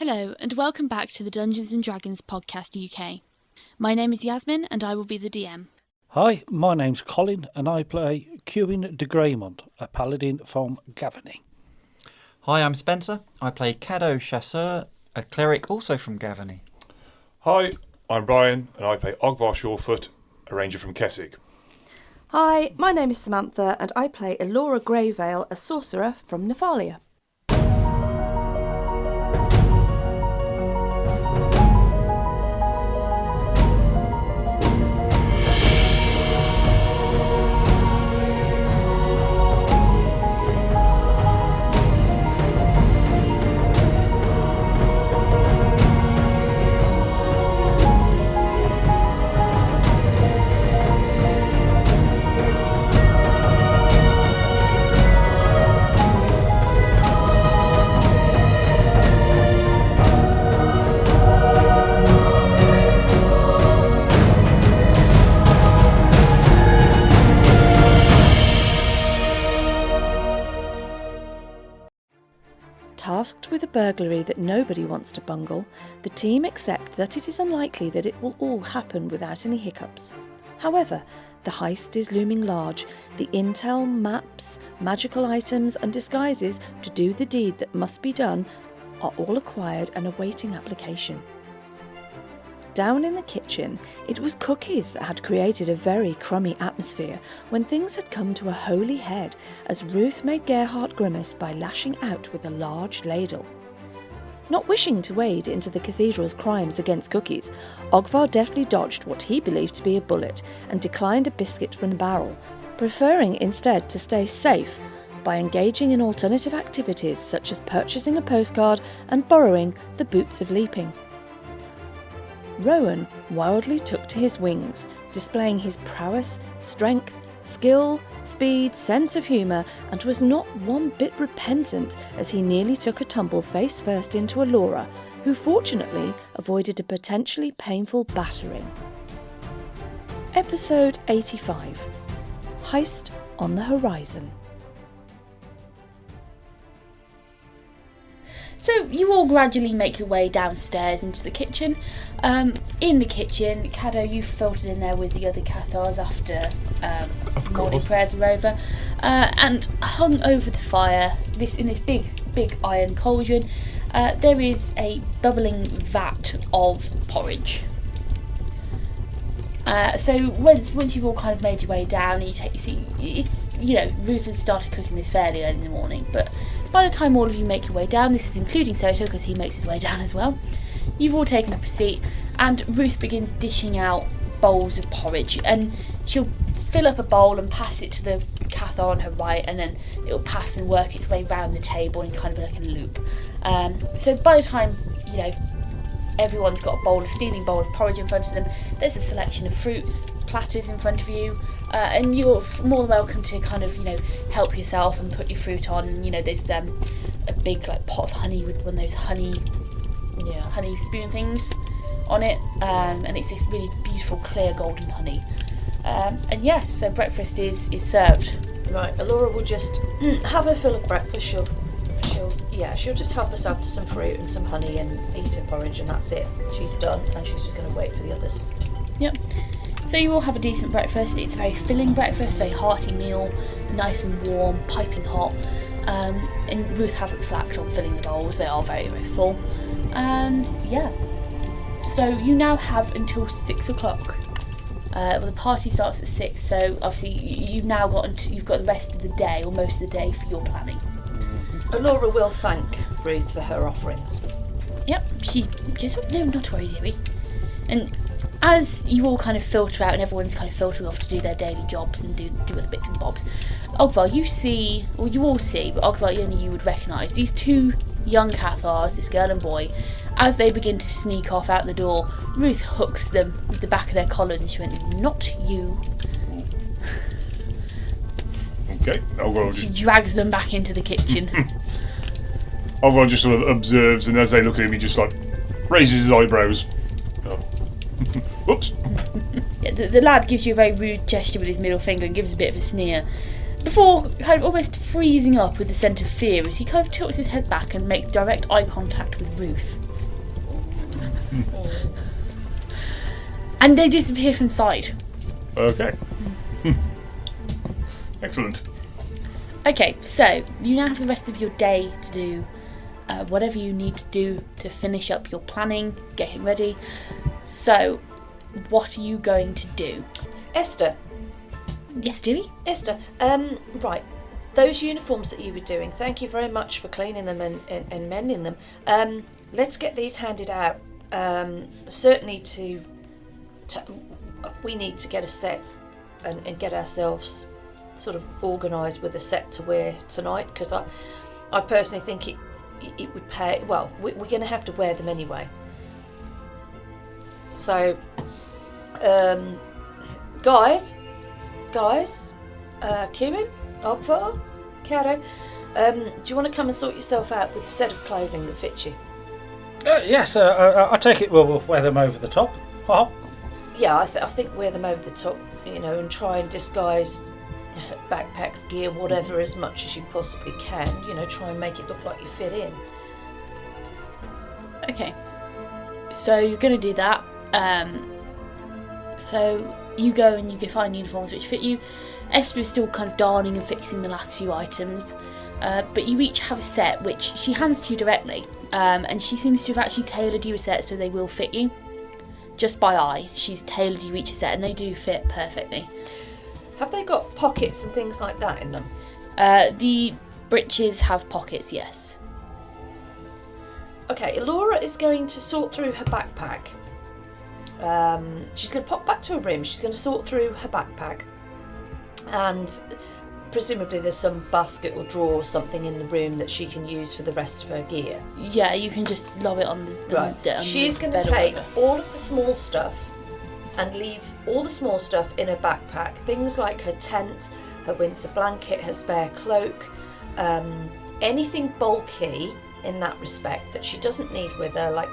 Hello, and welcome back to the Dungeons & Dragons Podcast UK. My name is Yasmin, and I will be the DM. Hi, my name's Colin, and I play Cuin de Greymont, a paladin from Gavany. Hi, I'm Spencer. I play Caddo Chasseur, a cleric also from Gavany. Hi, I'm Brian, and I play Ogvar Surefoot, a ranger from Kessig. Hi, my name is Samantha, and I play Elora Greyvale, a sorcerer from Nephalia. Tasked with a burglary that nobody wants to bungle, the team accept that it is unlikely that it will all happen without any hiccups. However, the heist is looming large. The intel, maps, magical items and disguises to do the deed that must be done are all acquired and awaiting application. Down in the kitchen, it was cookies that had created a very crummy atmosphere when things had come to a holy head as Ruth made Gerhart grimace by lashing out with a large ladle. Not wishing to wade into the cathedral's crimes against cookies, Ogvar deftly dodged what he believed to be a bullet and declined a biscuit from the barrel, preferring instead to stay safe by engaging in alternative activities such as purchasing a postcard and borrowing the boots of leaping. Rowan wildly took to his wings, displaying his prowess, strength, skill, speed, sense of humour, and was not one bit repentant as he nearly took a tumble face first into Elora, who fortunately avoided a potentially painful battering. Episode 85. Heist on the Horizon. So you all gradually make your way downstairs into the kitchen. In the kitchen, Caddo, you've filtered in there with the other Cathars after morning prayers are over, and hung over the fire, in this big iron cauldron, there is a bubbling vat of porridge. So once you've all kind of made your way down, Ruth has started cooking this fairly early in the morning, but by the time all of you make your way down, this is including Sato because he makes his way down as well, you've all taken up a seat and Ruth begins dishing out bowls of porridge, and she'll fill up a bowl and pass it to the Cathar on her right, and then it'll pass and work its way round the table in kind of like a loop. So by the time, everyone's got a steaming bowl of porridge in front of them, there's a selection of fruits, platters in front of you, and you're more than welcome to kind of, help yourself and put your fruit on. There's a big pot of honey with one of those honey spoon things on it, and it's this really beautiful clear golden honey. So breakfast is served. Right, Elora will just have her fill of breakfast. She'll just help herself to some fruit and some honey and eat her porridge, and that's it. She's done, and she's just going to wait for the others. Yep. So you all have a decent breakfast. It's a very filling breakfast, very hearty meal, nice and warm, piping hot. And Ruth hasn't slacked on filling the bowls. They are very, very full. And so you now have until 6 o'clock. The party starts at 6, so obviously you've got the rest of the day, or most of the day, for your planning. Elora will thank Ruth for her offerings. Yep, she just, no, not to worry, dearie. And as you all kind of filter out and everyone's kind of filtering off to do their daily jobs and do other bits and bobs, Ogvar, you all see, but Ogvar only you would recognise these two young Cathars, this girl and boy. As they begin to sneak off out the door, Ruth hooks them with the back of their collars and she went, "Not you." Okay, she drags them back into the kitchen. Ogvar just sort of observes, and as they look at him, he just raises his eyebrows. Oh. Whoops. Yeah, the lad gives you a very rude gesture with his middle finger and gives a bit of a sneer. before kind of almost freezing up with the scent of fear as he kind of tilts his head back and makes direct eye contact with Ruth. And they disappear from sight. Okay. Excellent. Okay, so you now have the rest of your day to do whatever you need to do to finish up your planning, getting ready. So, what are you going to do? Esther, Yes, Dewey? right. Those uniforms that you were doing, thank you very much for cleaning them and mending them. Let's get these handed out. Certainly we need to get a set and get ourselves sort of organised with a set to wear tonight, because I personally think it would pay. Well, we're going to have to wear them anyway. So, guys, Kieran, Ogvar, Cato, do you want to come and sort yourself out with a set of clothing that fits you? Yes, I take it we'll wear them over the top. Oh. Yeah, I think wear them over the top, and try and disguise backpacks, gear, whatever, as much as you possibly can. Try and make it look like you fit in. Okay. So you're going to do that. So you go and you can find uniforms which fit you. Esther is still kind of darning and fixing the last few items. But you each have a set which she hands to you directly. And she seems to have actually tailored you a set so they will fit you. Just by eye, she's tailored you each a set and they do fit perfectly. Have they got pockets and things like that in them? The breeches have pockets, yes. Okay, Laura is going to sort through her backpack. She's going to pop back to her room. She's going to sort through her backpack. And presumably there's some basket or drawer or something in the room that she can use for the rest of her gear. Yeah, you can just lob it on the Right. She's going to take all of the small stuff and leave all the small stuff in her backpack. Things like her tent, her winter blanket, her spare cloak, anything bulky in that respect that she doesn't need with her, like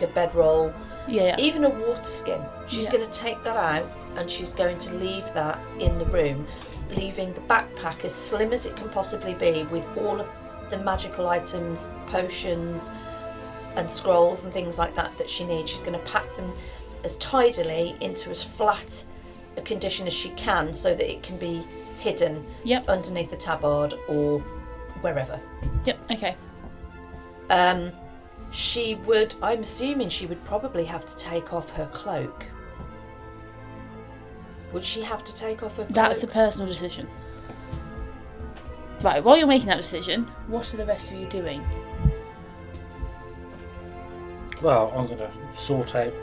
a bedroll, even a water skin. She's going to take that out and she's going to leave that in the room, leaving the backpack as slim as it can possibly be with all of the magical items, potions and scrolls and things like that she needs. She's going to pack them as tidily into as flat a condition as she can so that it can be hidden underneath the tabard or wherever. Yep, okay. I'm assuming she would probably have to take off her cloak. Would she have to take off her cloak? That's a personal decision. Right, while you're making that decision, what are the rest of you doing? Well, I'm going to sort out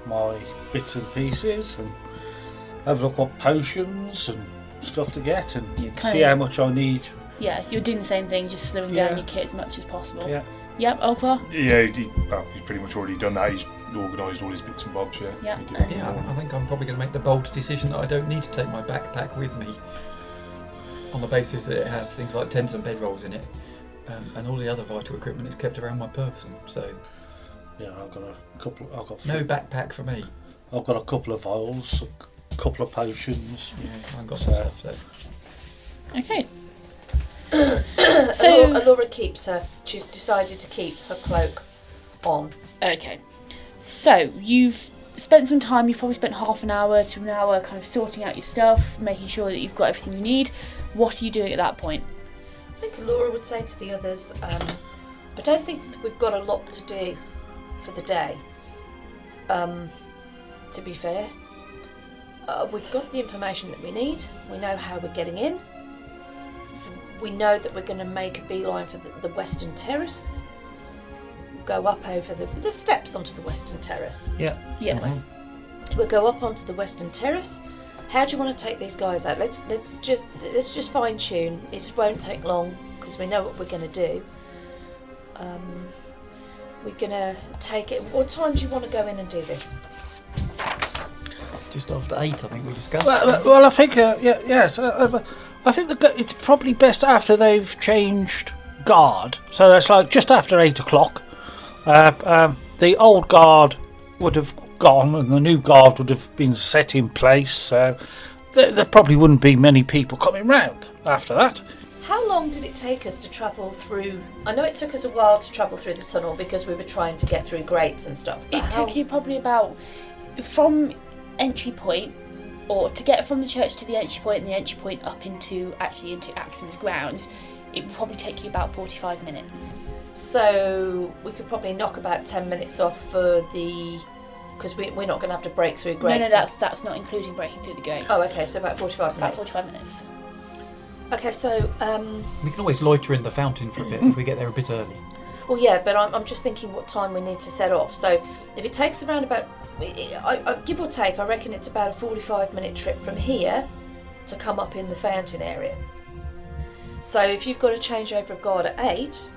my bits and pieces and have a look at potions and stuff to get and see how much I need. Yeah, you're doing the same thing, just slowing down your kit as much as possible. Yeah. Yep, Ogvar? Yeah, he's pretty much already done that. He's organised all his bits and bobs, Yeah. I think I'm probably going to make the bold decision that I don't need to take my backpack with me, on the basis that it has things like tents and bedrolls in it, and all the other vital equipment is kept around my person. So, yeah, I've got a couple. No backpack for me. I've got a couple of vials, a couple of potions. Yeah, I haven't got some stuff. So. Okay. So Laura keeps her. She's decided to keep her cloak on. Okay. So you've spent some time. You've probably spent half an hour to an hour kind of sorting out your stuff, making sure that you've got everything you need. What are you doing at that point? I think Laura would say to the others, I don't think we've got a lot to do for the day. To be fair, we've got the information that we need. We know how we're getting in. We know that we're going to make a beeline for the Western Terrace. Go up over the steps onto the Western Terrace. Yeah. Yes. We'll go up onto the Western Terrace. How do you want to take these guys out? Let's just fine tune. It won't take long because we know what we're going to do. We're going to take it. What time do you want to go in and do this? Just after 8, I think we discussed. Well, I think yes. I think it's probably best after they've changed guard. So that's like just after 8 o'clock. The old guard would have gone and the new guard would have been set in place. So there probably wouldn't be many people coming round after that. How long did it take us to travel through? I know it took us a while to travel through the tunnel because we were trying to get through grates and stuff. It took you probably about, from entry point, or to get from the church to the entry point and the entry point up into Axiom's grounds, it would probably take you about 45 minutes. So we could probably knock about 10 minutes off for the... Because we're not going to have to break through grates. No, that's not including breaking through the gate. Oh, okay, so about 45 minutes. About 45 minutes. Okay, so... We can always loiter in the fountain for a bit if we get there a bit early. Well, yeah, but I'm just thinking what time we need to set off. So if it takes around about... I give or take, I reckon it's about a 45-minute trip from here to come up in the fountain area. So if you've got a changeover of guard at 8,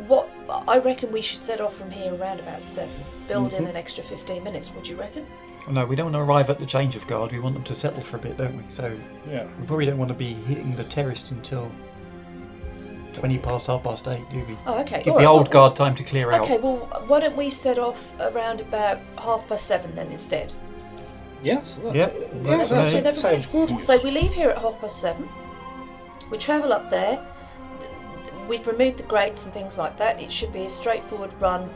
what I reckon we should set off from here around about 7. Build in an extra 15 minutes, would you reckon? Oh, no, we don't want to arrive at the change of guard. We want them to settle for a bit, don't we? So Yeah. we probably don't want to be hitting the terrace until 20 past 8:30, do we? Oh, okay. Give All the right, old guard time to clear out. Okay, well, why don't we set off around about 7:30 then instead? Yes. Yep. Yeah, Works for me. that sounds good. So we leave here at 7:30. We travel up there. We've removed the grates and things like that. It should be a straightforward run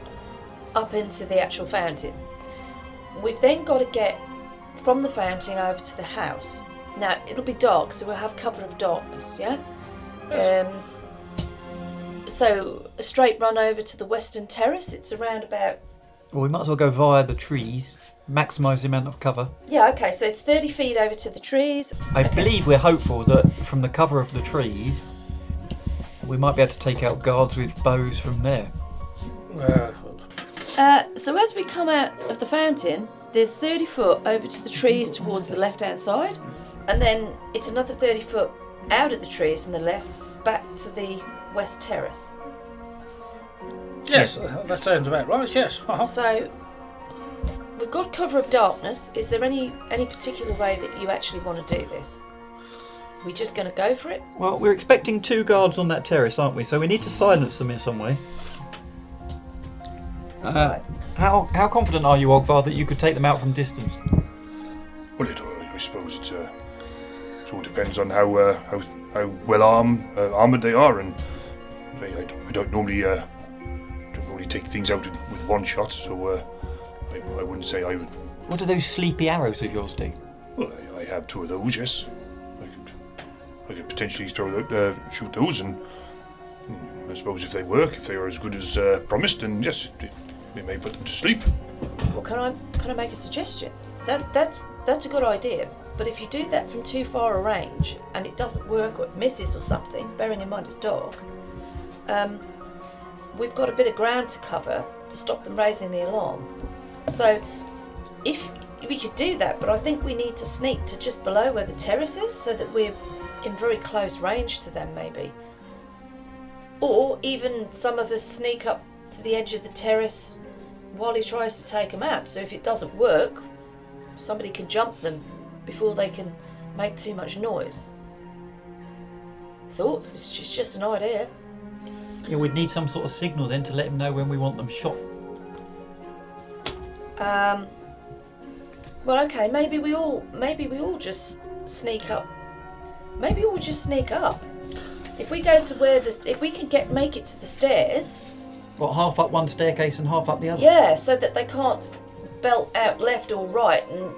up into the actual fountain. We've then got to get from the fountain over to the house. Now, it'll be dark, so we'll have cover of darkness, yeah? So a straight run over to the western terrace. It's around about... Well, we might as well go via the trees, maximise the amount of cover. Yeah, okay, so it's 30 feet over to the trees. I believe we're hopeful that from the cover of the trees, we might be able to take out guards with bows from there. So as we come out of the fountain, there's 30 foot over to the trees towards the left-hand side, and then it's another 30 foot out of the trees on the left, back to the west terrace. Yes, that sounds about right. Yes. Uh-huh. So we've got cover of darkness. Is there any particular way that you actually want to do this? We just going to go for it? Well, we're expecting 2 guards on that terrace, aren't we? So we need to silence them in some way. Right. How confident are you, Ogvar, that you could take them out from distance? Well, I suppose it all depends on how well armoured they are, and I don't normally take things out with one shot, so I wouldn't say I would. What do those sleepy arrows of yours do? Well, I have 2 of those. Yes, I could potentially shoot those, and I suppose if they work, if they are as good as promised, then yes, we may put them to sleep. Well, can I make a suggestion? That's a good idea. But if you do that from too far a range and it doesn't work or it misses or something, bearing in mind it's dark, we've got a bit of ground to cover to stop them raising the alarm. So if we could do that, but I think we need to sneak to just below where the terrace is so that we're in very close range to them maybe. Or even some of us sneak up to the edge of the terrace while he tries to take them out. So if it doesn't work, somebody can jump them before they can make too much noise. Thoughts? It's just an idea. Yeah, we'd need some sort of signal then to let them know when we want them shot. Well, okay. Maybe we all just sneak up. Maybe we'll just sneak up. If we go to if we can make it to the stairs. What, half up one staircase and half up the other? Yeah, so that they can't belt out left or right, and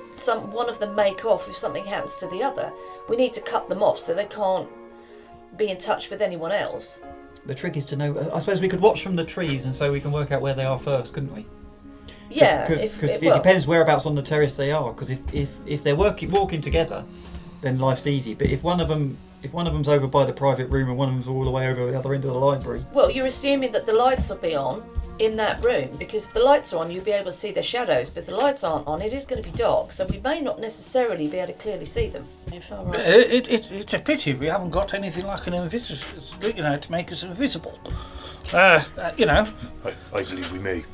one of them make off if something happens to the other. We need to cut them off so they can't be in touch with anyone else. The trick is to know. I suppose we could watch from the trees, and so we can work out where they are first, couldn't we? Yeah, because it depends whereabouts on the terrace they are. Because if they're walking together, then life's easy. But if one of them's over by the private room and one of them's all the way over the other end of the library. Well, you're assuming that the lights will be on in that room, because if the lights are on, you'll be able to see their shadows. But if the lights aren't on, it is going to be dark, so we may not necessarily be able to clearly see them. All right. It's a pity we haven't got anything like an invisible, to make us invisible. I believe we may.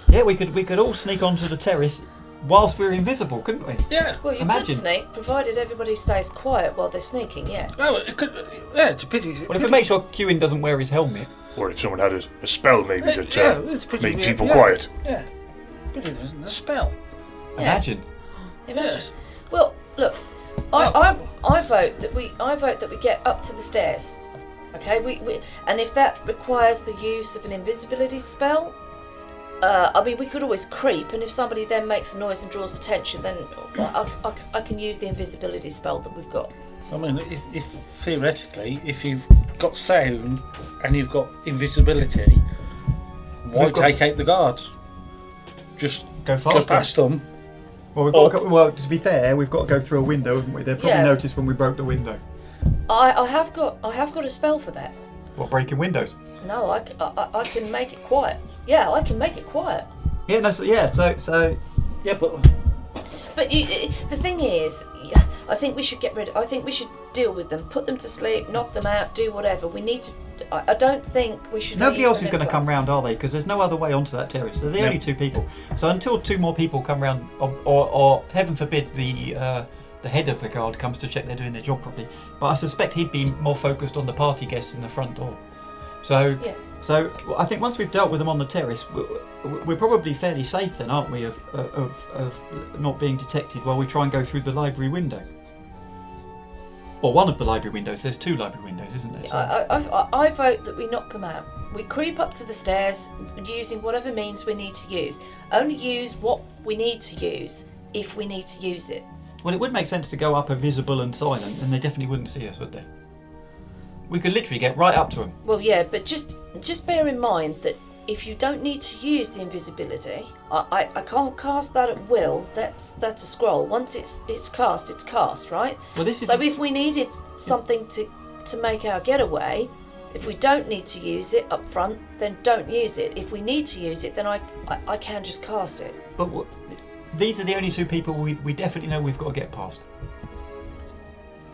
Yeah, we could all sneak onto the terrace whilst we're invisible, couldn't we? Yeah. Well, you Imagine. could sneak, provided everybody stays quiet while they're sneaking, yeah. Well, it could. Yeah, it's a pity. Well, if it makes sure Kewin doesn't wear his helmet. Or if someone had a spell maybe that it's a pity made we- people yeah. quiet. Yeah. Pity there isn't a spell. Yes. Imagine. Imagine. Yes. Well, look, I vote that we get up to the stairs. Okay, we and if that requires the use of an invisibility spell, I mean, we could always creep, and if somebody then makes a noise and draws attention, then I can use the invisibility spell that we've got. I mean, if theoretically, if you've got sound and you've got invisibility, why take out the guards? Just go past them. Well, to be fair, we've got to go through a window, haven't we? They'll probably notice when we broke the window. I have got a spell for that. What, breaking windows? No, I can make it quiet. Yeah, I can make it quiet. Yeah, no, so Yeah, but the thing is, I think we should I think we should deal with them, put them to sleep, knock them out, do whatever. We need to. I don't think we should. Nobody else is going to come round, are they? Because there's no other way onto that terrace. They're the only two people. So until two more people come round, or heaven forbid, the head of the guard comes to check they're doing their job properly. But I suspect he'd be more focused on the party guests in the front door. So I think once we've dealt with them on the terrace, we're probably fairly safe then, aren't we, of not being detected while we try and go through the library window. Or one of the library windows. There's two library windows, isn't there? So I vote that we knock them out. We creep up to the stairs using whatever means we need to use. Only use what we need to use if we need to use it. Well, it would make sense to go up invisible and silent, and they definitely wouldn't see us, would they? We could literally get right up to them. Well, yeah, but just bear in mind that if you don't need to use the invisibility, I can't cast that at will. That's a scroll. Once it's cast, right? Well, this is so if we needed something to make our getaway, if we don't need to use it up front, then don't use it. If we need to use it, then I can just cast it. But these are the only two people we definitely know we've got to get past.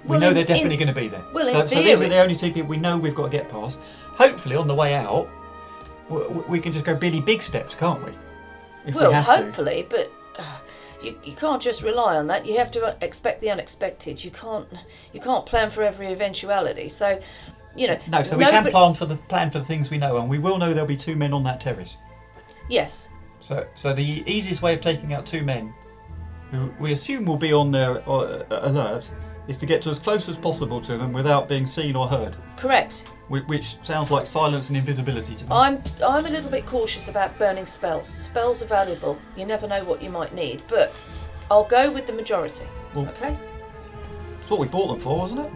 We know they're definitely going to be there. Well, so these are the only two people we know we've got to get past. Hopefully, on the way out, we can just go Billy Big steps, can't we? If we have hopefully, but you can't just rely on that. You have to expect the unexpected. You can't plan for every eventuality. So, No, so we can plan for the things we know, and we will know there'll be two men on that terrace. Yes. So the easiest way of taking out two men, who we assume will be on their alert, is to get to as close as possible to them without being seen or heard. Correct. Which sounds like silence and invisibility to me. I'm a little bit cautious about burning spells. Spells are valuable. You never know what you might need, but I'll go with the majority. Well, okay? That's what we bought them for, wasn't it?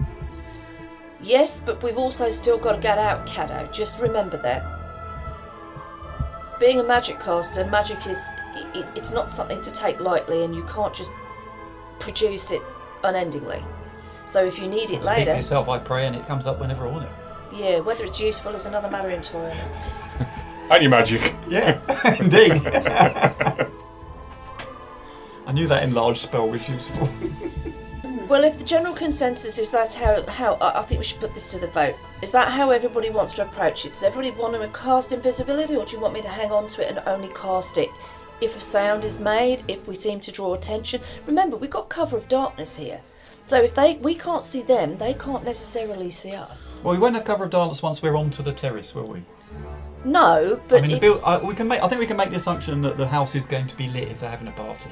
Yes, but we've also still got to get out, Cato. Just remember that. Being a magic caster, magic it's not something to take lightly, and you can't just produce it unendingly. So if you need it later... Speak for yourself, I pray, and it comes up whenever I want it. Yeah, whether it's useful is another matter entirely. And your magic. Yeah, indeed. I knew that enlarged spell was useful. Well, if the general consensus is that's how I think we should put this to the vote. Is that how everybody wants to approach it? Does everybody want to cast invisibility, or do you want me to hang on to it and only cast it if a sound is made, if we seem to draw attention? Remember, we've got cover of darkness here. So if we can't see them, they can't necessarily see us. Well, we won't have cover of darkness once we're onto the terrace, will we? No, but I think we can make the assumption that the house is going to be lit if they're having a party.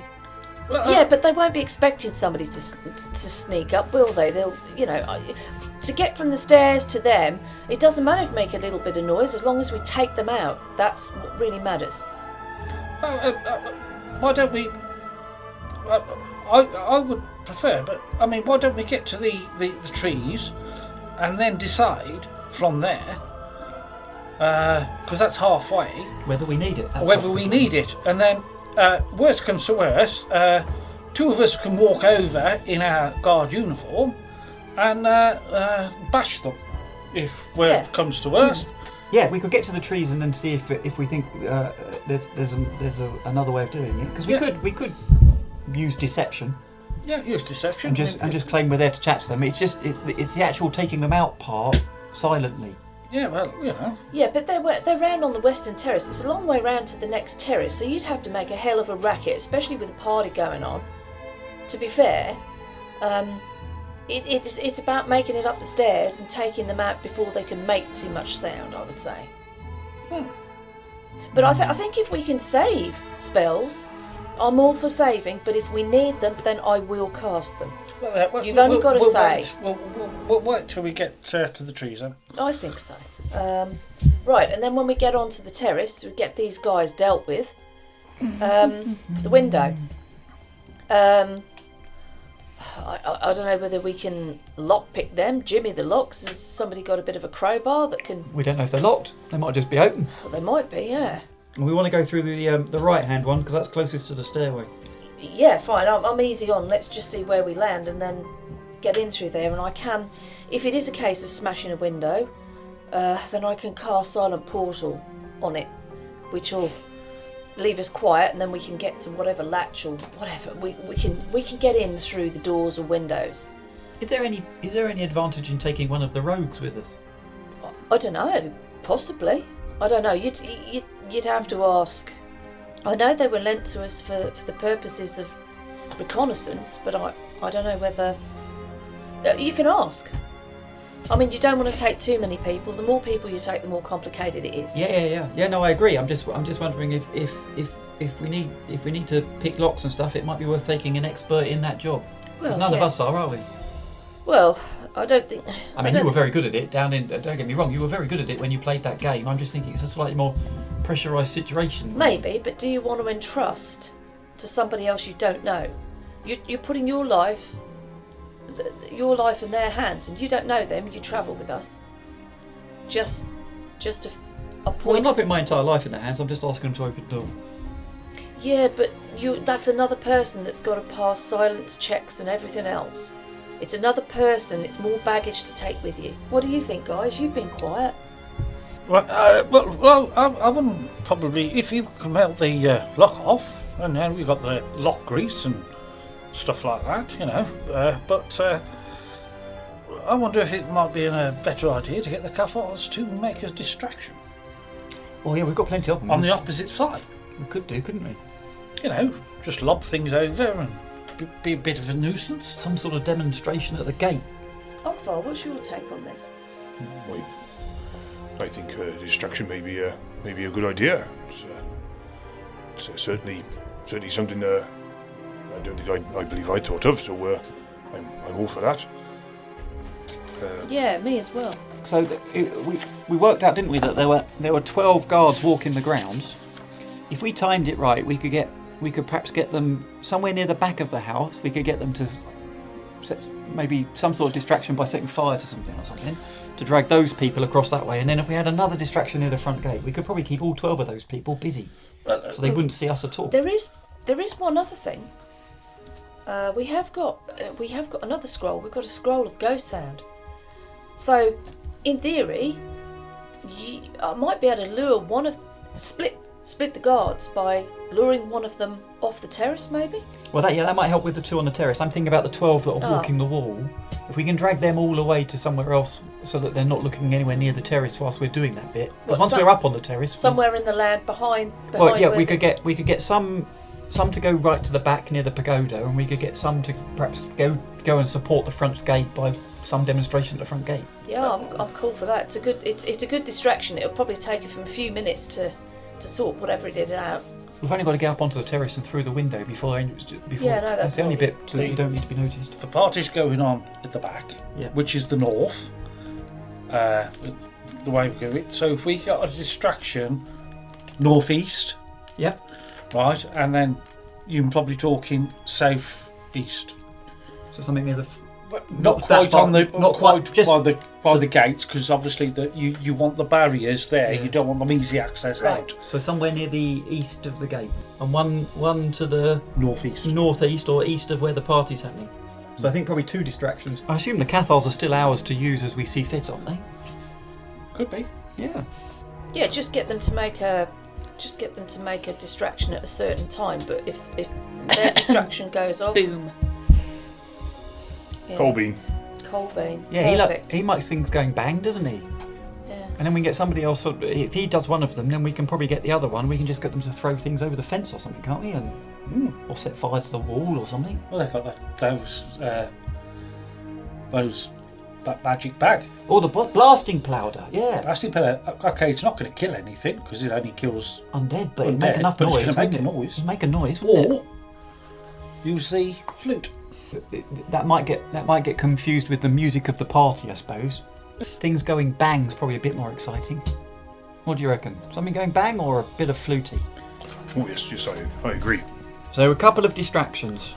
Yeah, but they won't be expecting somebody to sneak up, will they? They'll, to get from the stairs to them, it doesn't matter if we make a little bit of noise as long as we take them out. That's what really matters. Why don't we? I would prefer, but I mean, why don't we get to the trees and then decide from there? Because that's halfway. Whether we need it. Need it, and then worst comes to worst, two of us can walk over in our guard uniform and bash them if worst comes to worst. Yeah, we could get to the trees and then see if we think there's another way of doing it, because we could use deception. Yeah, use deception and just claim we're there to chat to them. It's the actual taking them out part silently. Yeah, well, Yeah, but they're round on the western terrace. It's a long way round to the next terrace, so you'd have to make a hell of a racket, especially with a party going on. To be fair, it's about making it up the stairs and taking them out before they can make too much sound, I would say. But I think if we can save spells, I'm all for saving, but if we need them, then I will cast them. You've only got to say. We'll wait till we get to the trees, then. I think so. Right, and then when we get onto the terrace, we get these guys dealt with. The window. I don't know whether we can lockpick them, jimmy the locks. Has somebody got a bit of a crowbar that can... We don't know if they're locked. They might just be open. Well, they might be, yeah. We want to go through the right-hand one because that's closest to the stairway. Yeah, fine. I'm easy on. Let's just see where we land and then get in through there. And I can, if it is a case of smashing a window, then I can cast Silent Portal on it, which will leave us quiet, and then we can get to whatever latch or whatever. We can get in through the doors or windows. Is there any advantage in taking one of the rogues with us? I don't know. Possibly. I don't know. You'd have to ask. I know they were lent to us for the purposes of reconnaissance, but I don't know whether... You can ask. I mean, you don't want to take too many people. The more people you take, the more complicated it is. Yeah. No, I agree. I'm just wondering if we need to pick locks and stuff, it might be worth taking an expert in that job. Well, none of us are we? Well, I don't think... I mean, you were very good at it down in... Don't get me wrong, you were very good at it when you played that game. I'm just thinking it's a slightly more pressurised situation. Maybe, but do you want to entrust to somebody else you don't know? You're putting your life in their hands, and you don't know them. You travel with us. Just a point. Well, I've not put my entire life in their hands. I'm just asking them to open the door. Yeah, but that's another person that's got to pass silence checks and everything else. It's another person. It's more baggage to take with you. What do you think, guys? You've been quiet. Well, I wouldn't probably... If you can melt the lock off, and then we've got the lock grease and stuff like that, but I wonder if it might be a better idea to get the Cathars to make a distraction. Oh yeah, we've got plenty of them. On the opposite side. We could do, couldn't we? Just lob things over and be a bit of a nuisance. Some sort of demonstration at the gate. Ogvar, what's your take on this? I think distraction may be a good idea. It's certainly something I don't think I believe I thought of. So I'm all for that. Yeah, me as well. So we worked out, didn't we, that there were 12 guards walking the grounds. If we timed it right, we could perhaps get them somewhere near the back of the house. We could get them to set maybe some sort of distraction by setting fire to something or something to drag those people across that way. And then if we had another distraction near the front gate, we could probably keep all 12 of those people busy, so they wouldn't see us at all. There is one other thing. We have got another scroll. We've got a scroll of ghost sound. So, in theory, I might be able to lure split the guards by luring one of them off the terrace, maybe? Well, that might help with the 2 on the terrace. I'm thinking about the 12 that are walking the wall. If we can drag them all away to somewhere else so that they're not looking anywhere near the terrace whilst we're doing that bit. Because once we're up on the terrace... Somewhere in the land behind well, yeah, we could get some to go right to the back near the pagoda, and we could get some to perhaps go and support the front gate by some demonstration at the front gate. Yeah, I'm cool for that. It's a good distraction. It'll probably take us a few minutes to sort whatever it is out. We've only got to get up onto the terrace and through the window before. Yeah, no, that's the only bit that you don't need to be noticed. The party's going on at the back, which is the north. The way we do it. So if we got a distraction northeast, right, and then you can probably talk in southeast. So something near the. Not quite by the gates, because obviously you want the barriers there. Yes. You don't want them easy access out. So somewhere near the east of the gate, and one to the northeast or east of where the party's happening. So I think probably 2 distractions. I assume the Cathars are still ours to use as we see fit, aren't they? Could be. Yeah. Yeah, just get them to make a distraction at a certain time. But if their distraction goes off, boom. Yeah. Coal bean. Yeah, he likes things going bang, doesn't he? Yeah. And then we can get somebody else. If he does one of them, then we can probably get the other one. We can just get them to throw things over the fence or something, can't we? Or set fire to the wall or something. Well, they've got that magic bag. Oh, the blasting powder. Yeah. Blasting powder. Okay, it's not going to kill anything because it only kills undead, but it'd make enough noise. It's going to make a noise. It'd make a noise, or wouldn't it? use the flute. That might get confused with the music of the party, I suppose. Things going bang's probably a bit more exciting. What do you reckon? Something going bang or a bit of fluty? Oh yes, I agree. So a couple of distractions.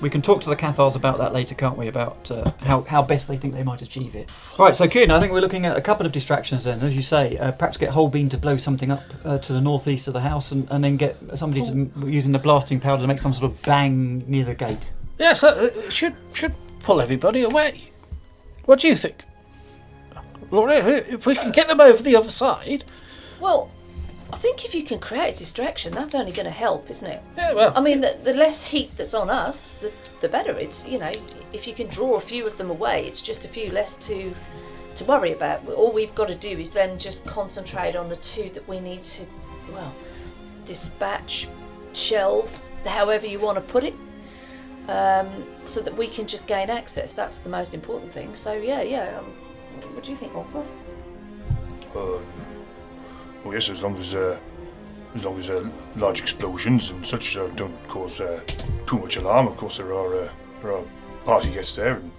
We can talk to the Cathars about that later, can't we? About how best they think they might achieve it. Right, so Kuhn, I think we're looking at a couple of distractions then, as you say. Perhaps get Holbein to blow something up to the northeast of the house, and then get somebody using the blasting powder to make some sort of bang near the gate. Yes, should pull everybody away. What do you think? Laura, if we can get them over the other side... Well, I think if you can create a distraction, that's only going to help, isn't it? Yeah, well... I mean, the less heat that's on us, the better. It's, if you can draw a few of them away, it's just a few less to worry about. All we've got to do is then just concentrate on the two that we need to, dispatch, shelve, however you want to put it, so that we can just gain access. That's the most important thing. So, what do you think, Ogvar? Well, yes, as long as large explosions and such don't cause too much alarm. Of course, there are party guests there. And,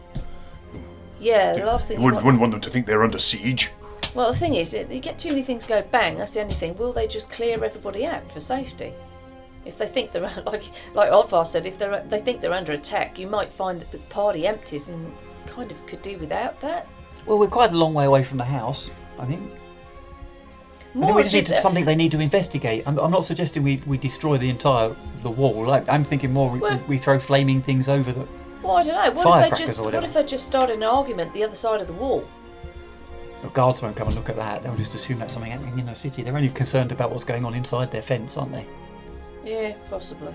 the last thing wouldn't want them to think they're under siege. Well, the thing is, you get too many things go bang. That's the only thing. Will they just clear everybody out for safety? If they think they're like Ogvar said, if they think they're under attack, you might find that the party empties and kind of could do without that. Well, we're quite a long way away from the house, I think. I think we just need something they need to investigate. I'm not suggesting we destroy the wall. I'm thinking more we throw flaming things over the. Well, I don't know. What if they just started an argument the other side of the wall? The guards won't come and look at that. They'll just assume that's something happening in the city. They're only concerned about what's going on inside their fence, aren't they? Yeah, possibly.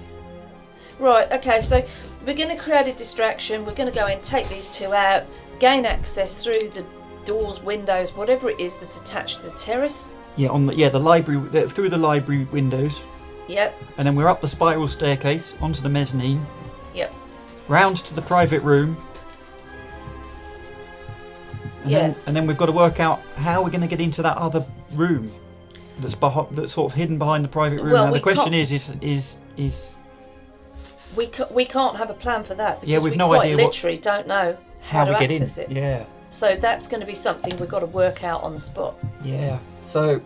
Right. Okay. So we're going to create a distraction. We're going to go and take these two out, gain access through the doors, windows, whatever it is that's attached to the terrace. Yeah, the library, through the library windows. Yep. And then we're up the spiral staircase, onto the mezzanine. Yep. Round to the private room. And then we've got to work out how we're going to get into that other room that's sort of hidden behind the private room. Well, now the question is we can't have a plan for that because we've we no quite idea literally don't know how to we get access in. it. Yeah. So that's going to be something we've got to work out on the spot. Yeah. So,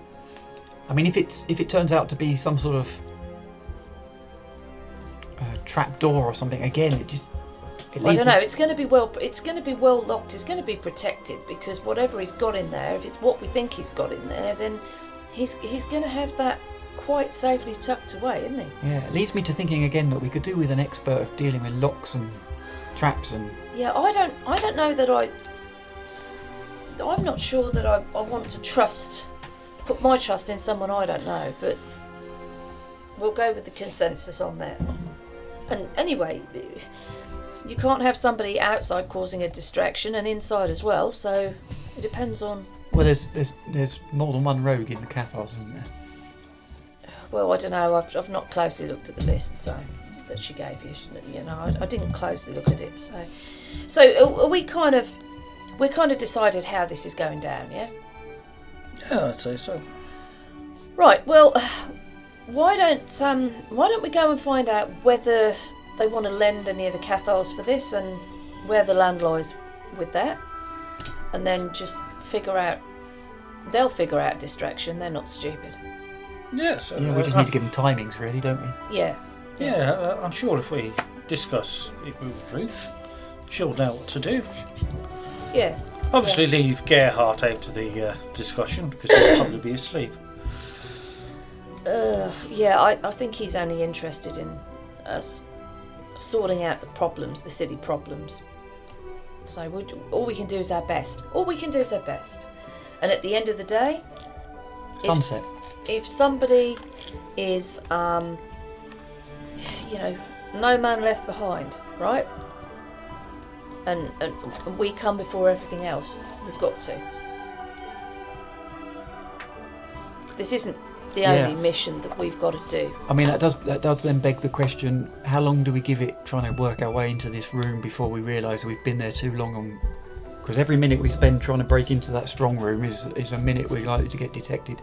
I mean, if it turns out to be some sort of trap door or something, again, I don't know. It's going to be well locked. It's going to be protected because whatever he's got in there, if it's what we think he's got in there, then he's going to have that quite safely tucked away, isn't he? Yeah. It leads me to thinking again that we could do with an expert of dealing with locks and traps and. Yeah, I don't know that I'm not sure that I want to put my trust in someone I don't know, but we'll go with the consensus on that. And anyway, you can't have somebody outside causing a distraction and inside as well, so it depends on... Well, there's more than one rogue in the Cathars, isn't there? Well, I don't know, I've not closely looked at the list that she gave you. I didn't closely look at it, so we kind of decided how this is going down, yeah? Yeah, I'd say so. Right, well, why don't we go and find out whether they want to lend any of the Cathars for this and where the land lies with that, and then just they'll figure out distraction. They're not stupid. Yes. Yeah, we just need to give them timings, really, don't we? Yeah. Yeah, I'm sure if we discuss it with Ruth, she'll know what to do. Yeah. Obviously, leave Gerhart out of the discussion because he'll probably be asleep. I think he's only interested in us sorting out the city problems. So all we can do is our best. And at the end of the day, sunset. If somebody is, no man left behind, right? And we come before everything else. We've got to. This isn't the only mission that we've got to do. I mean, that does then beg the question: how long do we give it trying to work our way into this room before we realise we've been there too long? Because every minute we spend trying to break into that strong room is a minute we're likely to get detected.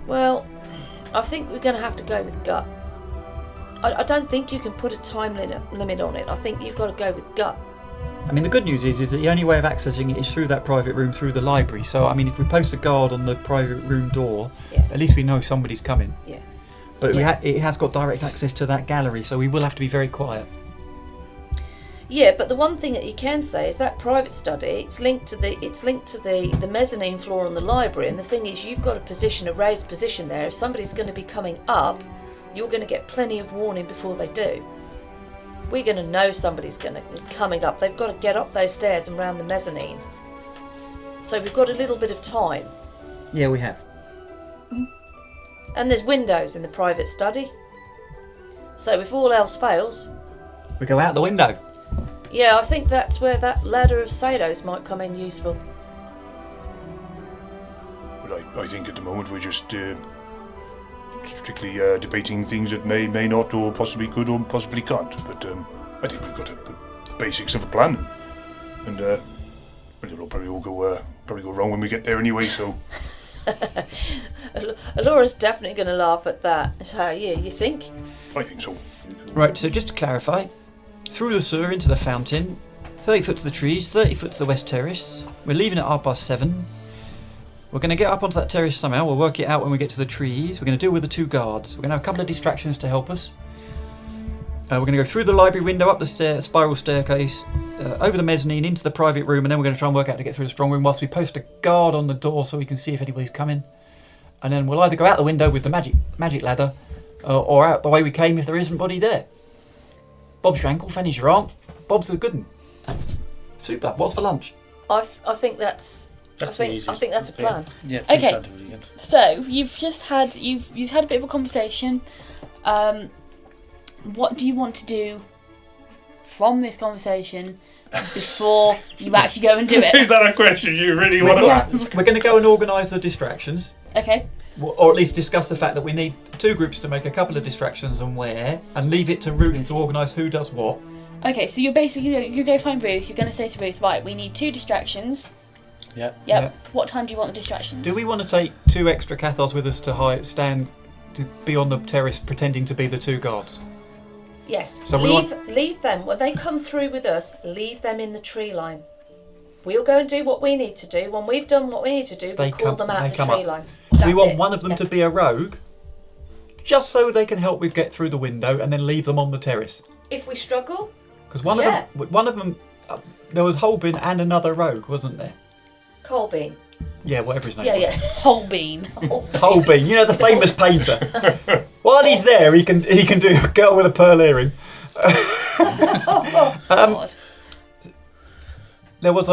Well, I think we're going to have to go with gut. I don't think you can put a time limit on it. I think you've got to go with gut. I mean, the good news is that the only way of accessing it is through that private room, through the library. So, I mean, if we post a guard on the private room door, at least we know somebody's coming. Yeah. But it has got direct access to that gallery, so we will have to be very quiet. Yeah, but the one thing that you can say is that private study, it's linked to the mezzanine floor on the library, and the thing is you've got a raised position there. If somebody's going to be coming up, you're going to get plenty of warning before they do. We're going to know somebody's coming up. They've got to get up those stairs and round the mezzanine. So we've got a little bit of time. Yeah, we have. And there's windows in the private study. So if all else fails... We go out the window. Yeah, I think that's where that ladder of Sato's might come in useful. But I think at the moment we're just strictly debating things that may not, or possibly could, or possibly can't. But I think we've got the basics of a plan, and it'll probably all go wrong when we get there anyway. So. Alora's definitely going to laugh at that. So, yeah, you think? I think so. Right, so just to clarify, through the sewer into the fountain, 30 foot to the trees, 30 foot to the west terrace. We're leaving at 7:30. We're going to get up onto that terrace somehow. We'll work it out when we get to the trees. We're going to deal with the 2 guards. We're going to have a couple of distractions to help us. We're going to go through the library window, up the spiral staircase, over the mezzanine, into the private room, and then we're going to try and work out how to get through the strong room whilst we post a guard on the door so we can see if anybody's coming. And then we'll either go out the window with the magic ladder, or out the way we came if there isn't anybody there. Bob's your ankle, Fanny's your aunt. Bob's a good one. Super. What's for lunch? I think that's I think that's a plan. Yeah. Okay. So you've had a bit of a conversation. What do you want to do from this conversation before you actually go and do it? Is that a question you really want to ask? We're going to go and organise the distractions. Okay. Or at least discuss the fact that we need 2 groups to make a couple of distractions and where, and leave it to Ruth to organise who does what. Okay, so you're go find Ruth. You're going to say to Ruth, right, we need 2 distractions. Yep. Yeah. What time do you want the distractions? Do we want to take 2 extra Cathars with us to be on the terrace pretending to be the 2 guards? Yes. So leave them when they come through with us. Leave them in the tree line. We'll go and do what we need to do. When we've done what we need to do, we call them out the tree line. We want one of them to be a rogue, just so they can help with get through the window, and then leave them on the terrace. If we struggle, because one of them, there was Holbein and another rogue, wasn't there? Colbean. Yeah, whatever his name was. Yeah. Holbein. Holbein, you know, the famous painter. While he's there, he can do a girl with a pearl earring. God. There was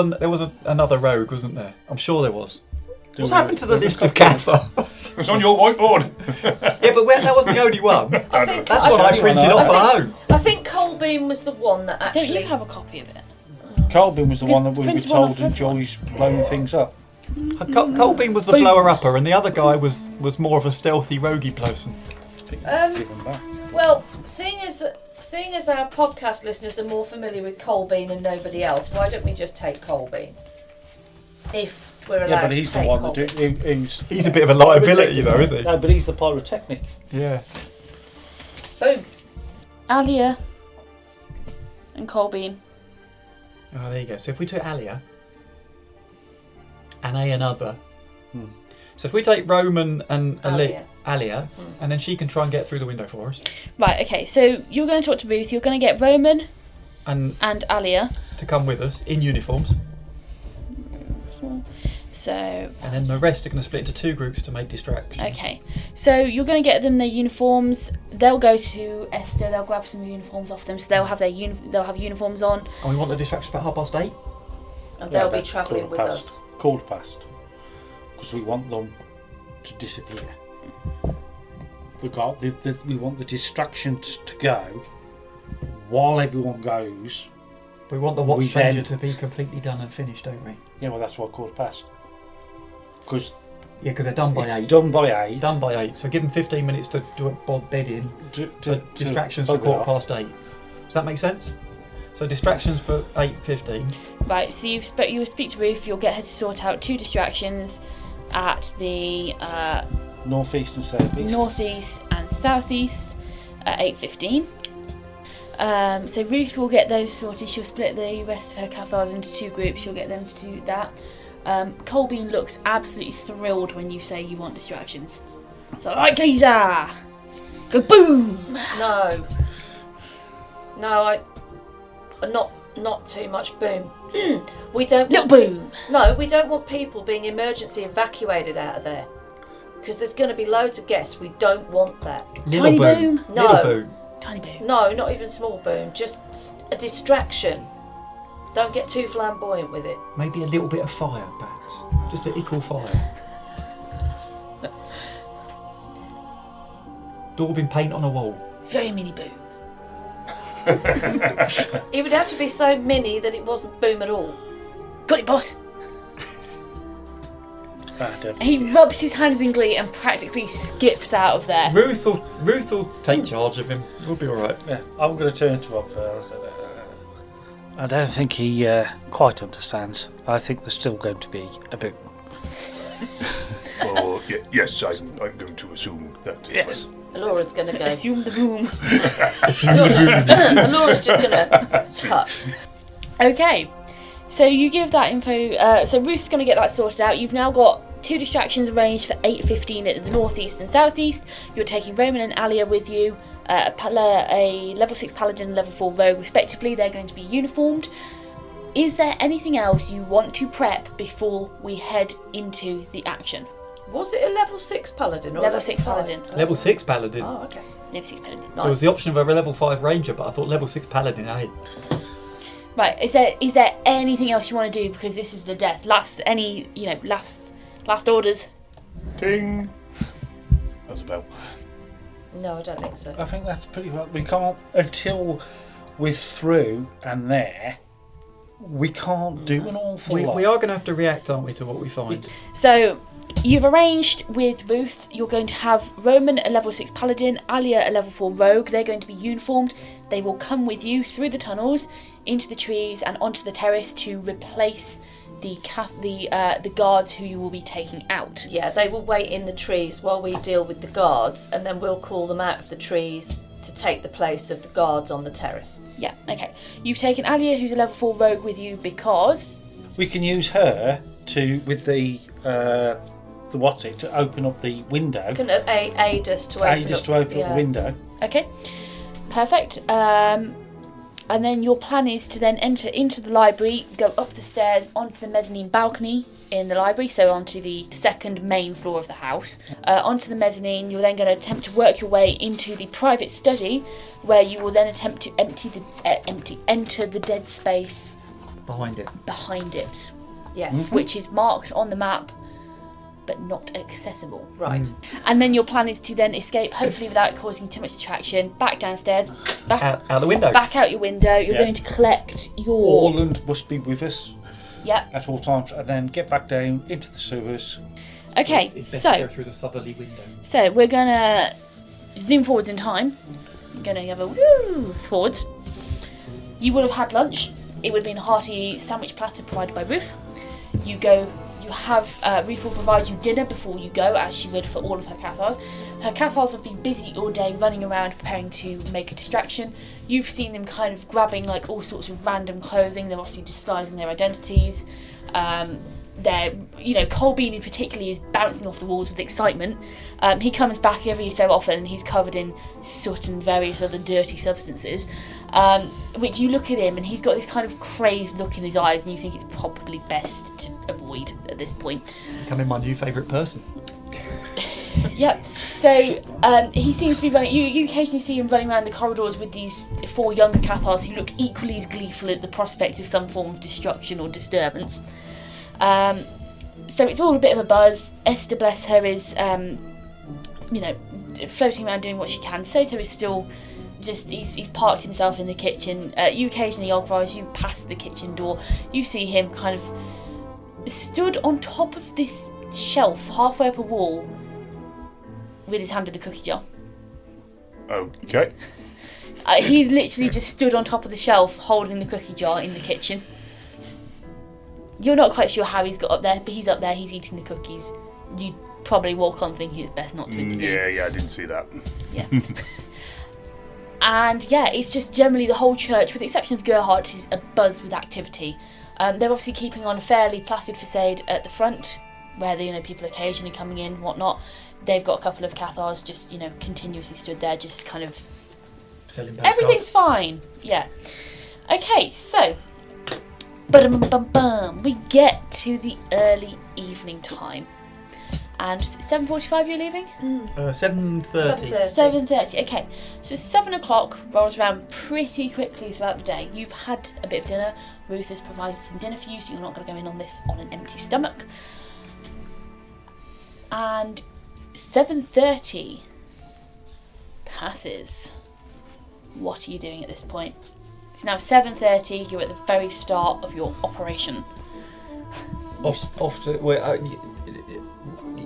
another rogue, wasn't there? I'm sure there was. What's happened to the list of Cathars? It's on your whiteboard. Yeah, but that wasn't the only one. That's what I printed off at home. I think Colbean was the one that actually... Don't you have a copy of it? Colbein was the one that we were Prince told one enjoys blowing things up. Colbein was the blower-upper, and the other guy was more of a stealthy, roguey person. Give him back. Well, seeing as our podcast listeners are more familiar with Colbean and nobody else, why don't we just take Colbean? If we're allowed to take Colbean. Yeah, but he's the one who's... He's a bit of a liability, though, isn't he? No, but he's the pyrotechnic. Yeah. Boom. Alia and Colbean. Oh, there you go. So if we took Alia and another. So if we take Roman and Alia, and then she can try and get through the window for us. Right, okay, so you're going to talk to Ruth, you're going to get Roman and Alia to come with us in uniforms. So... And then the rest are going to split into 2 groups to make distractions. Okay, so you're going to get them their uniforms. They'll go to Esther. They'll grab some uniforms off them, so they'll have uniforms on. And we want the distractions about 8:30. And they'll be travelling with us. Quarter past, because we want them to disappear. We want the distractions to go while everyone goes. We want the watch changer to be completely done and finished, don't we? Yeah, well, that's why quarter past. Because they're done by 8. Done by 8. Done by 8. So give them 15 minutes to do a bod bed in. To distractions for 8:15. Does that make sense? So distractions for 8:15. Right. So you speak to Ruth. You'll get her to sort out 2 distractions at the northeast and southeast. Northeast and southeast. at 8:15. So Ruth will get those sorted. She'll split the rest of her Cathars into 2 groups. She'll get them to do that. Colbean looks absolutely thrilled when you say you want distractions. So, right, geezer! Go boom! No, not too much boom. We don't Little want boom! No, we don't want people being emergency evacuated out of there. Because there's going to be loads of guests. We don't want that. Little Tiny boom. boom. No. Little boom. Tiny boom. No, not even small boom. Just a distraction. Don't get too flamboyant with it. Maybe a little bit of fire, perhaps. Just an equal fire. Daubing paint on a wall. Very mini boom. It would have to be so mini that it wasn't boom at all. Got it, boss! I don't He think rubs his hands in glee and practically skips out of there. Ruth will take charge of him. We'll be all right. yeah, I'm going to turn to Ogvar. I don't think he quite understands. I think there's still going to be a boom. Oh, yes, I'm going to assume that. Yes. Laura's going to go. Assume the boom. Laura's just going to tut. Okay, so you give that info. So Ruth's going to get that sorted out. You've now got 2 distractions arranged for 8:15 at the northeast and southeast. You're taking Roman and Alia with you, a level 6 paladin and level 4 rogue respectively. They're going to be uniformed. Is there anything else you want to prep before we head into the action? Was it a level 6 paladin or Level a 6 5? paladin. Level 6 paladin. Oh, okay. Level 6 paladin. There was the option of a level 5 ranger, but I thought level 6 paladin. Right, is there anything else you want to do, because this is the death? Last orders. Ting! That's a bell. No, I don't think so. I think that's pretty well. We can't, until we're through and there, we can't do an awful lot. We are going to have to react, aren't we, to what we find? So you've arranged with Ruth, you're going to have Roman, a level 6 paladin, Alia, a level 4 rogue. They're going to be uniformed. They will come with you through the tunnels, into the trees and onto the terrace to replace the guards who you will be taking out. Yeah, they will wait in the trees while we deal with the guards, and then we'll call them out of the trees to take the place of the guards on the terrace. Yeah, okay. You've taken Alia, who's a level 4 rogue, with you because... We can use her with the to open up the window. Can aid us to open Up the window. Okay, perfect. And then your plan is to then enter into the library, go up the stairs onto the mezzanine balcony in the library, so onto the 2nd main floor of the house. Onto the mezzanine, you're then going to attempt to work your way into the private study, where you will then attempt to enter the dead space Behind it. Yes. which is marked on the map but not accessible. Right. And then your plan is to then escape, hopefully without causing too much distraction, back downstairs, Out the window. back out your window. You're Yeah. going to collect your... Orland must be with us Yep. at all times, and then get back down into the sewers. Okay, It's best to go so through the southerly window. we're going to zoom forwards in time. I'm going to have a woo forwards. You would have had lunch. It would have been a hearty sandwich platter provided by Ruth. Ruth will provide you dinner before you go, as she would for all of her Cathars. Her Cathars have been busy all day running around preparing to make a distraction. You've seen them kind of grabbing like all sorts of random clothing. They're obviously disguising their identities. Colbean in particular is bouncing off the walls with excitement. He comes back every so often and he's covered in soot and various other dirty substances. Which you look at him and he's got this kind of crazed look in his eyes, and you think it's probably best to avoid at this point. Becoming my new favourite person. Yep. So he seems to be running. You occasionally see him running around the corridors with these 4 younger Cathars who look equally as gleeful at the prospect of some form of destruction or disturbance. So it's all a bit of a buzz. Esther, bless her, is floating around doing what she can. Sato is still he's parked himself in the kitchen. You occasionally, Ogvar, as you pass the kitchen door, you see him kind of stood on top of this shelf halfway up a wall with his hand in the cookie jar. Okay. He's literally just stood on top of the shelf holding the cookie jar in the kitchen. You're not quite sure how he's got up there, but he's up there, he's eating the cookies. You probably walk on thinking it's best not to intervene. Yeah, I didn't see that. Yeah. And yeah, it's just generally the whole church, with the exception of Gerhart, is abuzz with activity. They're obviously keeping on a fairly placid facade at the front, where people occasionally coming in and whatnot. They've got a couple of Cathars just, continuously stood there, just kind of... Selling postcards. Everything's fine. Yeah. Okay, so... we get to the early evening time. And 7:45 you're leaving? 7:30. 7:30, okay. So 7 o'clock rolls around pretty quickly throughout the day. You've had a bit of dinner. Ruth has provided some dinner for you, so you're not going to go in on this on an empty stomach. And 7:30 passes. What are you doing at this point? It's now 7:30, you're at the very start of your operation.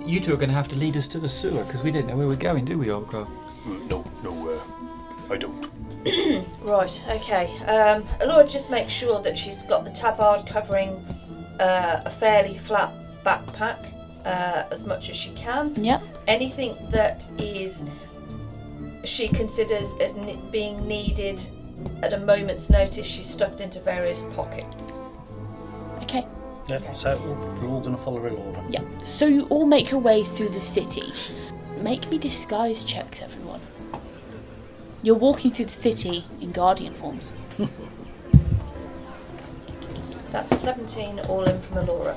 You two are going to have to lead us to the sewer, because we didn't know where we're going, do we, Ogvar? No, I don't. Right, okay. Alora just makes sure that she's got the tabard covering a fairly flat backpack as much as she can. Yep. Anything that she considers as being needed at a moment's notice, she's stuffed into various pockets. Okay. Yeah, so we're all going to follow her order. Yeah. So you all make your way through the city. Make me disguise checks, everyone. You're walking through the city in guardian forms. That's a 17 all in from Alora.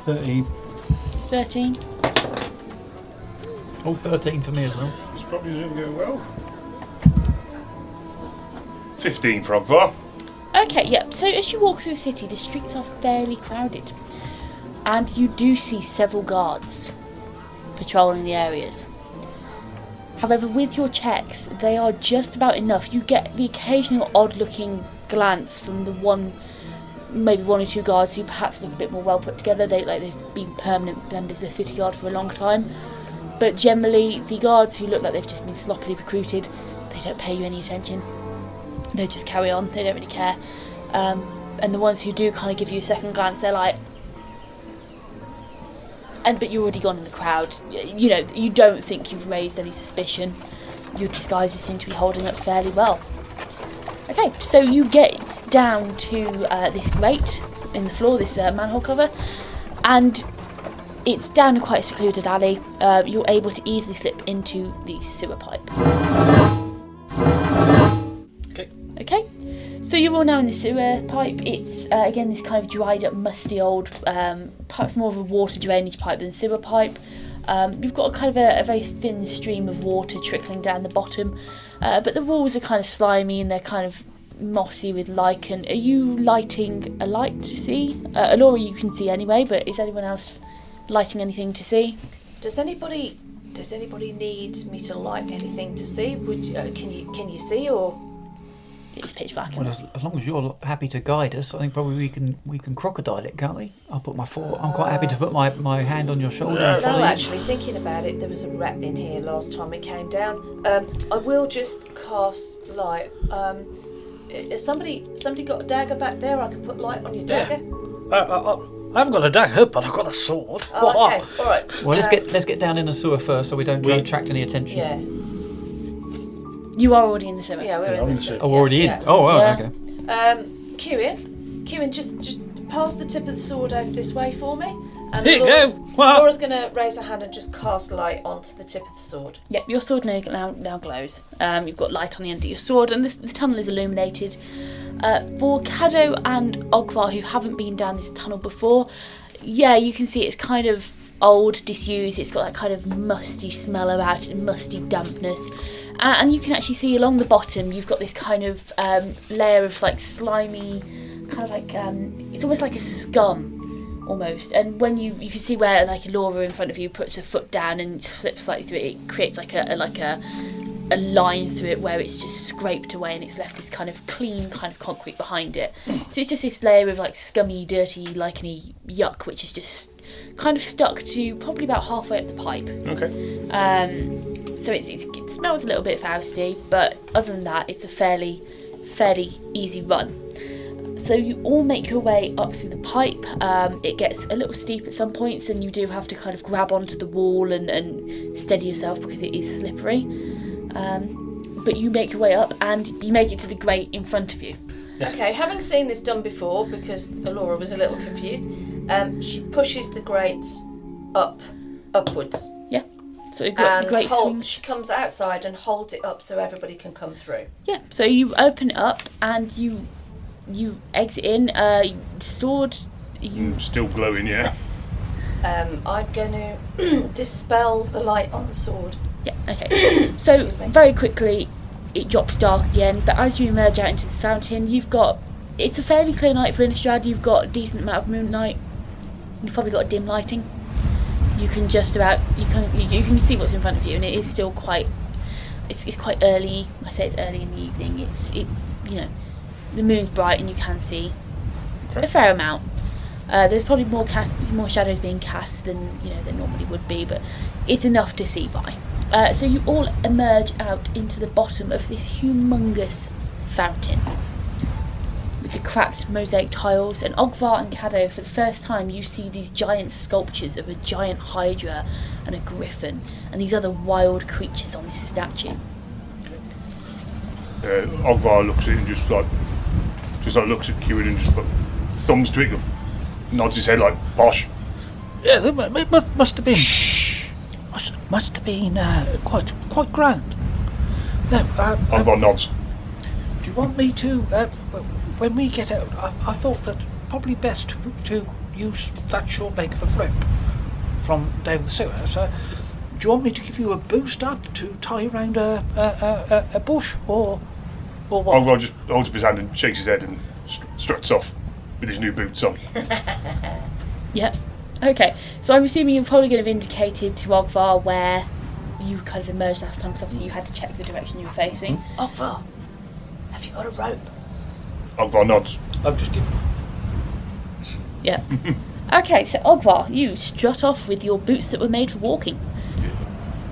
13. 13. Oh, 13 for me as well. It's probably doing go well. 15 for Ogvar. Okay, yeah. So as you walk through the city, the streets are fairly crowded. And you do see several guards patrolling the areas. However, with your checks, they are just about enough. You get the occasional odd-looking glance from maybe one or two guards who perhaps look a bit more well put together. They've been permanent members of the city guard for a long time. But generally, the guards who look like they've just been sloppily recruited, they don't pay you any attention. They just carry on. They don't really care. And the ones who do kind of give you a second glance, they're like... But you're already gone in the crowd. You don't think you've raised any suspicion. Your disguises seem to be holding up fairly well. Okay, so you get down to this grate in the floor, this manhole cover, and it's down quite a secluded alley. You're able to easily slip into the sewer pipe. Okay, so you're all now in the sewer pipe. It's, again, this kind of dried up, musty old, perhaps more of a water drainage pipe than sewer pipe. You've got kind of a very thin stream of water trickling down the bottom, but the walls are kind of slimy and they're kind of mossy with lichen. Are you lighting a light to see? Alora you can see anyway, but is anyone else lighting anything to see? Does anybody need me to light anything to see? Can you see, or? It's pitch black. Well, as long as you're happy to guide us, I think probably we can crocodile it, can't we? I'm quite happy to put my hand on your shoulder. No, actually, thinking about it, there was a rat in here last time we came down. I will just cast light. Has somebody got a dagger back there? I can put light on your dagger. I haven't got a dagger, but I've got a sword. Oh, okay, all right. Well, let's get down in the sewer first, so we don't attract any attention. Yeah. You are already in the sewer. Yeah, we're in the sewer. Oh, we're already in. Yeah. Oh, Yeah. Okay. Kewin, just pass the tip of the sword over this way for me. And Here you go. Wow. Laura's going to raise her hand and just cast light onto the tip of the sword. Yep, your sword now glows. You've got light on the end of your sword, and the tunnel is illuminated. For Cato and Ogvar, who haven't been down this tunnel before, yeah, you can see it's kind of old, disused. It's got that kind of musty smell about it, musty dampness. And you can actually see along the bottom, you've got this kind of layer of like slimy, kind of like, it's almost like a scum. Almost, and when you can see where like Laura in front of you puts her foot down and slips slightly through it, it creates like a line through it where it's just scraped away and it's left this kind of clean kind of concrete behind it. So it's just this layer of like scummy, dirty, licheny yuck, which is just kind of stuck to probably about halfway up the pipe. Okay. So it smells a little bit Fausty, but other than that, it's a fairly easy run. So you all make your way up through the pipe. It gets a little steep at some points, and you do have to kind of grab onto the wall and steady yourself because it is slippery. But you make your way up, and you make it to the grate in front of you. Okay, having seen this done before, because Alora was a little confused, she pushes the grate upwards. Yeah. So the grate swings. She comes outside and holds it up so everybody can come through. Yeah. So you open it up and you exit in. Sword. Still glowing, yeah. I'm going to dispel the light on the sword. Yeah. Okay. So very quickly, it drops dark again. But as you emerge out into this fountain, it's a fairly clear night for Innistrad. You've got a decent amount of moonlight. You've probably got dim lighting. You can just about you can see what's in front of you, and it is still quite. It's quite early. I say it's early in the evening. It's the moon's bright and you can see a fair amount. There's probably more shadows being cast than there normally would be, but it's enough to see by. So you all emerge out into the bottom of this humongous fountain with the cracked mosaic tiles, and Ogvar and Cadeau, for the first time you see these giant sculptures of a giant hydra and a griffin and these other wild creatures on this statue. Ogvar looks at it and just looks at Kieran and just put thumbs to it, nods his head like posh. Yeah, it must have been. Must have been quite grand. No, Ogvar nods. Do you want me to? When we get out, I thought that probably best to use that short length of rope from down the sewer. So, do you want me to give you a boost up to tie around a bush or what? Ogvar just holds up his hand and shakes his head and struts off with his new boots on. Yeah. Okay. So I'm assuming you're probably going to have indicated to Ogvar where you kind of emerged last time, because obviously you had to check the direction you were facing. Ogvar, have you got a rope? Ogvar nods. I've just given. Yeah. Okay, so Ogvar, you strut off with your boots that were made for walking.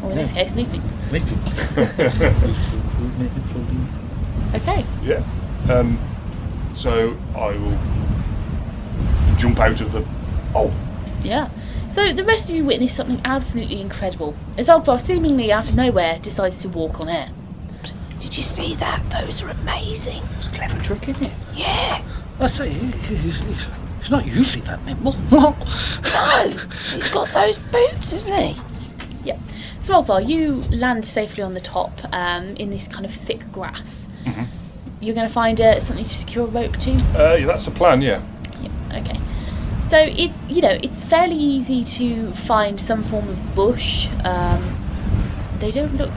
Or in this case, leaping. Okay. Yeah. So I will jump out of the hole. Yeah. So the rest of you witness something absolutely incredible as Ogvar, seemingly out of nowhere, decides to walk on air. Did you see that? Those are amazing. It's a clever trick, isn't it? Yeah. I say, he's not usually that nimble. No, he's got those boots, hasn't he? Yeah. So Ogvar, you land safely on the top in this kind of thick grass. Mm-hmm. You're going to find something to secure a rope to? Yeah, that's the plan, yeah. Yeah, okay. So it's fairly easy to find some form of bush. They don't look...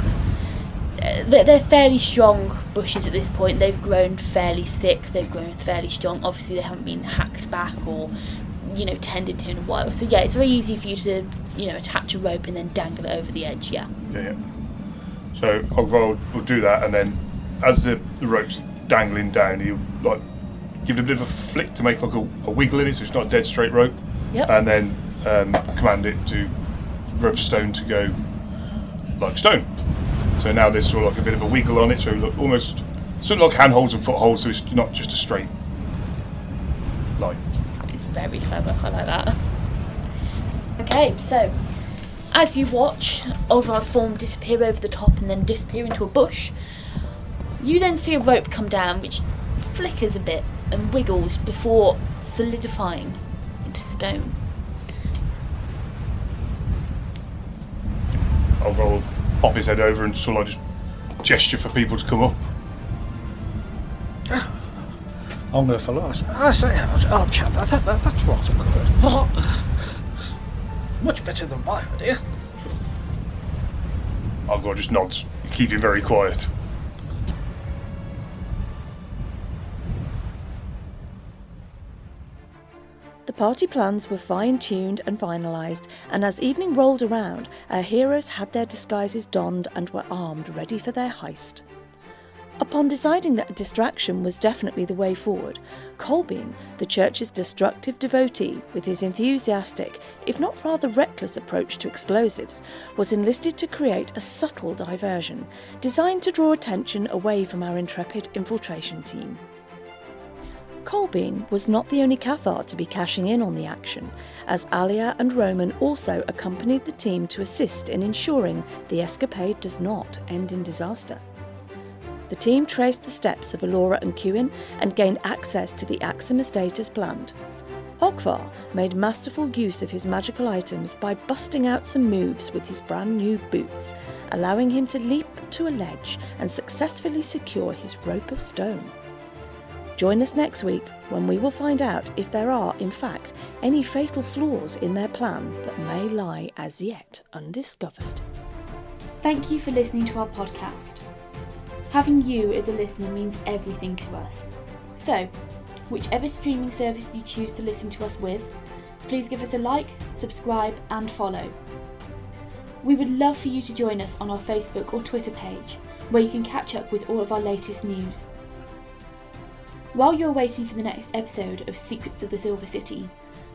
They're fairly strong bushes at this point. They've grown fairly thick. They've grown fairly strong. Obviously, they haven't been hacked back or, tended to in a while. So yeah, it's very easy for you to, attach a rope and then dangle it over the edge. Yeah. Yeah. So Ogvar will do that, and then as the rope's dangling down, he'll give it a bit of a flick to make a wiggle in it, so it's not a dead straight rope. Yep. And then command it to rope stone to go like stone. So now there's sort of like a bit of a wiggle on it, so look almost sort of like handholds and footholds, so it's not just a straight line. It's very clever. I like that. Okay, so as you watch Ogvar's form disappear over the top and then disappear into a bush, you then see a rope come down which flickers a bit and wiggles before solidifying into stone. Ogvar will pop his head over and sort of just gesture for people to come up. I'm going to follow. I say, oh chap, that's rather good. Much better than my idea. Ogvar just nods, keeping very quiet. The party plans were fine-tuned and finalised, and as evening rolled around, our heroes had their disguises donned and were armed, ready for their heist. Upon deciding that a distraction was definitely the way forward, Colbean, the church's destructive devotee, with his enthusiastic, if not rather reckless approach to explosives, was enlisted to create a subtle diversion, designed to draw attention away from our intrepid infiltration team. Colbean was not the only Cathar to be cashing in on the action, as Alia and Roman also accompanied the team to assist in ensuring the escapade does not end in disaster. The team traced the steps of Alora and Cuin and gained access to the Axum estate as planned. Ogvar made masterful use of his magical items by busting out some moves with his brand new boots, allowing him to leap to a ledge and successfully secure his rope of stone. Join us next week when we will find out if there are, in fact, any fatal flaws in their plan that may lie as yet undiscovered. Thank you for listening to our podcast. Having you as a listener means everything to us. So, whichever streaming service you choose to listen to us with, please give us a like, subscribe and follow. We would love for you to join us on our Facebook or Twitter page, where you can catch up with all of our latest news. While you're waiting for the next episode of Secrets of the Silver City,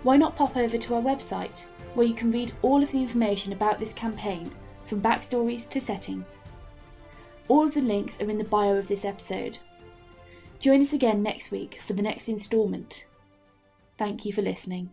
why not pop over to our website, where you can read all of the information about this campaign, from backstories to setting. All of the links are in the bio of this episode. Join us again next week for the next instalment. Thank you for listening.